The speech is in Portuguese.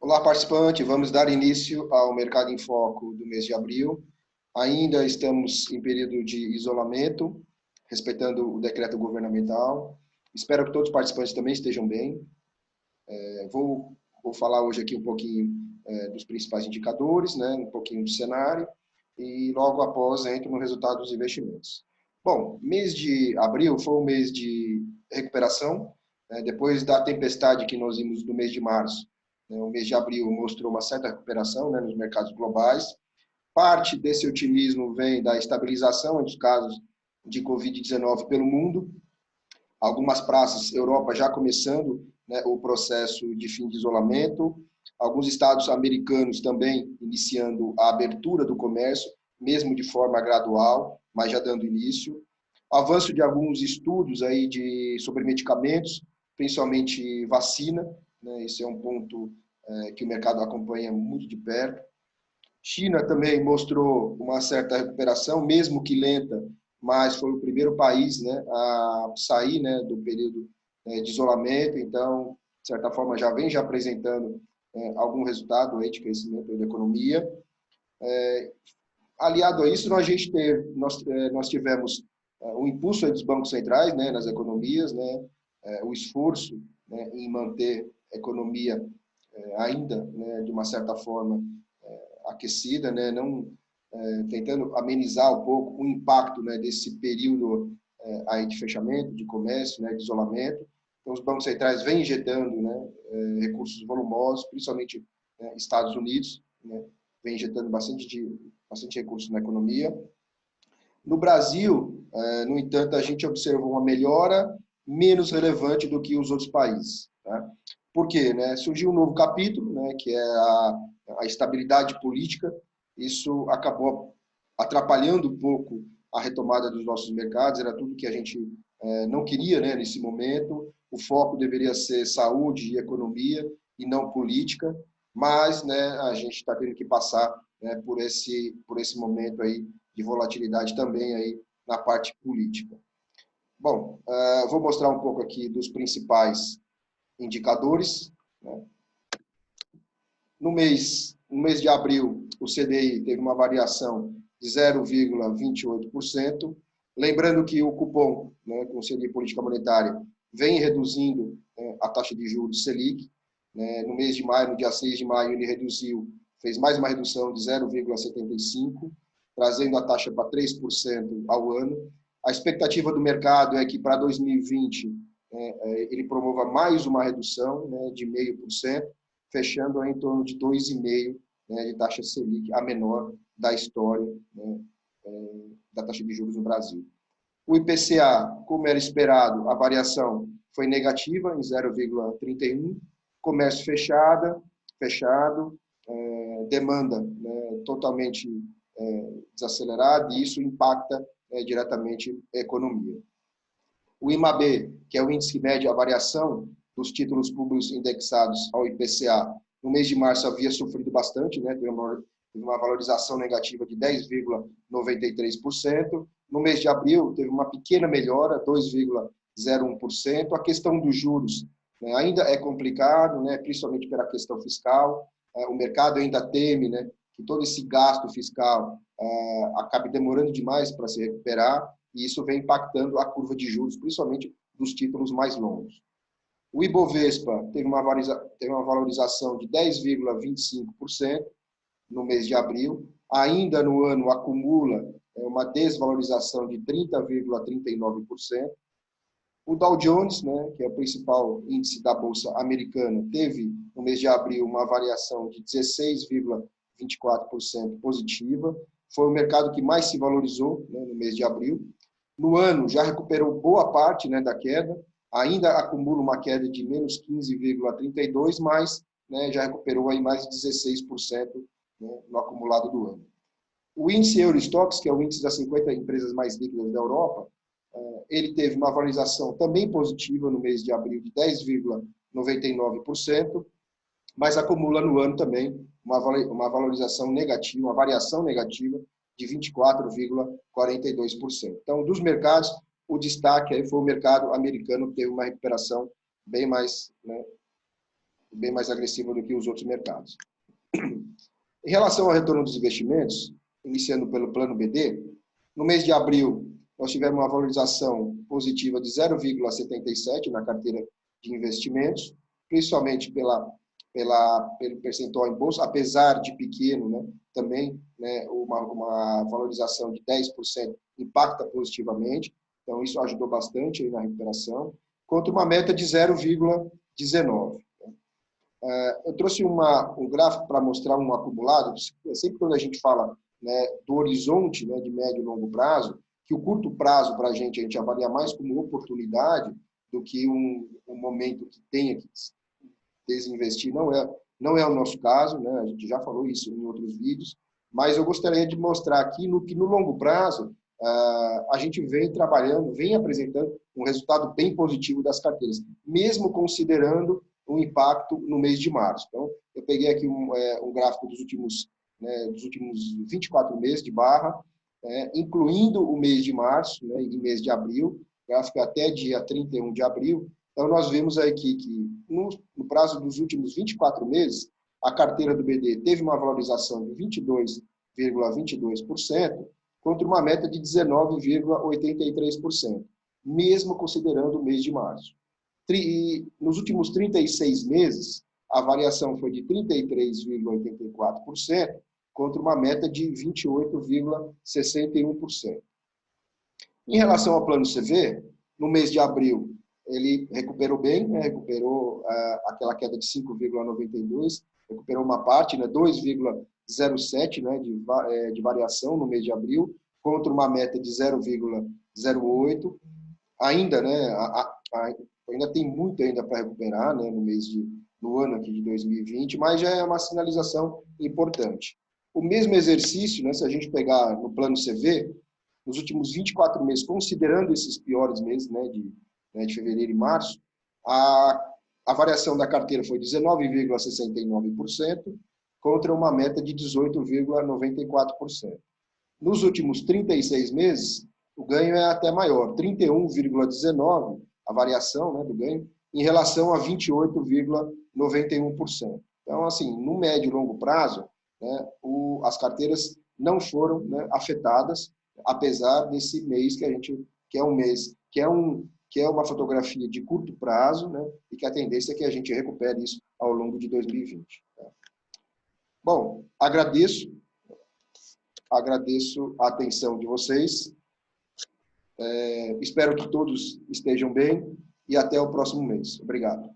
Olá, participante. Vamos dar início ao Mercado em Foco do mês de abril. Ainda estamos em período de isolamento, respeitando o decreto governamental. Espero que todos os participantes também estejam bem. Vou falar hoje aqui um pouquinho dos principais indicadores, né, um pouquinho do cenário, e logo após entro no resultado dos investimentos. Bom, mês de abril foi um mês de recuperação, depois da tempestade que nós vimos no mês de março. O mês de abril mostrou uma certa recuperação, né, nos mercados globais. Parte desse otimismo vem da estabilização dos casos de Covid-19 pelo mundo. Algumas praças, Europa já começando, né, o processo de fim de isolamento. Alguns estados americanos também iniciando a abertura do comércio, mesmo de forma gradual, mas já dando início. Avanço de alguns estudos aí sobre medicamentos, principalmente vacina, né? Esse é um ponto que o mercado acompanha muito de perto. China também mostrou uma certa recuperação, mesmo que lenta, mas foi o primeiro país, né, a sair, né, do período de isolamento, então, de certa forma, já vem apresentando algum resultado aí de crescimento da economia. Aliado a isso, nós tivemos o impulso dos bancos centrais, né, nas economias, né, o esforço, né, em manter a economia ainda, né, de uma certa forma, aquecida, né, não tentando amenizar um pouco o impacto, né, desse período aí de fechamento, de comércio, né, de isolamento. Então, os bancos centrais vêm injetando, né, recursos volumosos, principalmente Estados Unidos, né, vem injetando bastante recursos na economia. No Brasil, no entanto, a gente observou uma melhora menos relevante do que os outros países. Tá? Por quê? Né? Surgiu um novo capítulo, né, que é a estabilidade política. Isso acabou atrapalhando um pouco a retomada dos nossos mercados. Era tudo que a gente não queria, né, nesse momento. O foco deveria ser saúde e economia e não política. Mas, né, a gente está tendo que passar, né, por esse momento aí de volatilidade também aí na parte política. Bom, vou mostrar um pouco aqui dos principais indicadores. Né? No mês de abril, o CDI teve uma variação de 0,28%. Lembrando que o cupom, né, com o CDI política monetária, vem reduzindo a taxa de juros Selic. Né? No mês de maio, no dia 6 de maio, ele fez mais uma redução de 0,75%, trazendo a taxa para 3% ao ano. A expectativa do mercado é que para 2020 ele promova mais uma redução, né, de 0,5%, fechando em torno de 2,5%, né, de taxa Selic, a menor da história, né, da taxa de juros no Brasil. O IPCA, como era esperado, a variação foi negativa, em 0,31%, comércio fechado, demanda, né, totalmente desacelerada, e isso impacta diretamente a economia. O IMAB, que é o índice que mede a variação dos títulos públicos indexados ao IPCA, no mês de março havia sofrido bastante, né? Teve uma valorização negativa de 10,93%. No mês de abril, teve uma pequena melhora, 2,01%. A questão dos juros, né, ainda é complicado, né, principalmente pela questão fiscal. O mercado ainda teme, né, que todo esse gasto fiscal acabe demorando demais para se recuperar, e isso vem impactando a curva de juros, principalmente dos títulos mais longos. O Ibovespa teve uma valorização de 10,25% no mês de abril. Ainda no ano acumula uma desvalorização de 30,39%. O Dow Jones, né, que é o principal índice da Bolsa Americana, teve no mês de abril uma variação de 16,24% positiva. Foi o mercado que mais se valorizou, né, no mês de abril. No ano já recuperou boa parte, né, da queda, ainda acumula uma queda de menos 15,32%, mas, né, já recuperou aí mais de 16%, né, no acumulado do ano. O índice Eurostoxx, que é o índice das 50 empresas mais líquidas da Europa, ele teve uma valorização também positiva no mês de abril de 10,99%, mas acumula no ano também uma valorização negativa, uma variação negativa de 24,42%. Então, dos mercados, o destaque aí foi o mercado americano, que teve uma recuperação bem mais, né, bem mais agressiva do que os outros mercados. Em relação ao retorno dos investimentos, iniciando pelo plano BD, no mês de abril, nós tivemos uma valorização positiva de 0,77 na carteira de investimentos, principalmente pelo percentual em bolsa, apesar de pequeno, né, também, né, uma valorização de 10% impacta positivamente, então isso ajudou bastante aí na recuperação, contra uma meta de 0,19. Eu trouxe um gráfico para mostrar um acumulado, sempre quando a gente fala, né, do horizonte, né, de médio e longo prazo, que o curto prazo para a gente avalia mais como oportunidade do que um momento que tenha que desinvestir, não é o nosso caso, né? A gente já falou isso em outros vídeos, mas eu gostaria de mostrar aqui que no longo prazo a gente vem trabalhando, vem apresentando um resultado bem positivo das carteiras, mesmo considerando o impacto no mês de março. Então, eu peguei aqui um gráfico dos últimos 24 meses de barra, incluindo o mês de março, né, e mês de abril, gráfico até dia 31 de abril. Então, nós vemos aqui que, no prazo dos últimos 24 meses, a carteira do BD teve uma valorização de 22,22%, contra uma meta de 19,83%, mesmo considerando o mês de março. E nos últimos 36 meses, a variação foi de 33,84%, contra uma meta de 28,61%. Em relação ao plano CV, no mês de abril, ele recuperou bem, né? Recuperou aquela queda de 5,92%, recuperou uma parte, né? 2,07%, né? de variação no mês de abril, contra uma meta de 0,08%. Ainda, né? Ainda tem muito ainda para recuperar, né? No ano aqui de 2020, mas já é uma sinalização importante. O mesmo exercício, né? Se a gente pegar no plano CV, nos últimos 24 meses, considerando esses piores meses, né, de fevereiro e março, a variação da carteira foi 19,69%, contra uma meta de 18,94%. Nos últimos 36 meses, o ganho é até maior, 31,19%, a variação, né, do ganho, em relação a 28,91%. Então, assim, no médio e longo prazo, né, as carteiras não foram, né, afetadas, apesar desse mês que é um mês, que é uma fotografia de curto prazo, né, e que a tendência é que a gente recupere isso ao longo de 2020. Tá? Bom, agradeço a atenção de vocês, espero que todos estejam bem e até o próximo mês. Obrigado.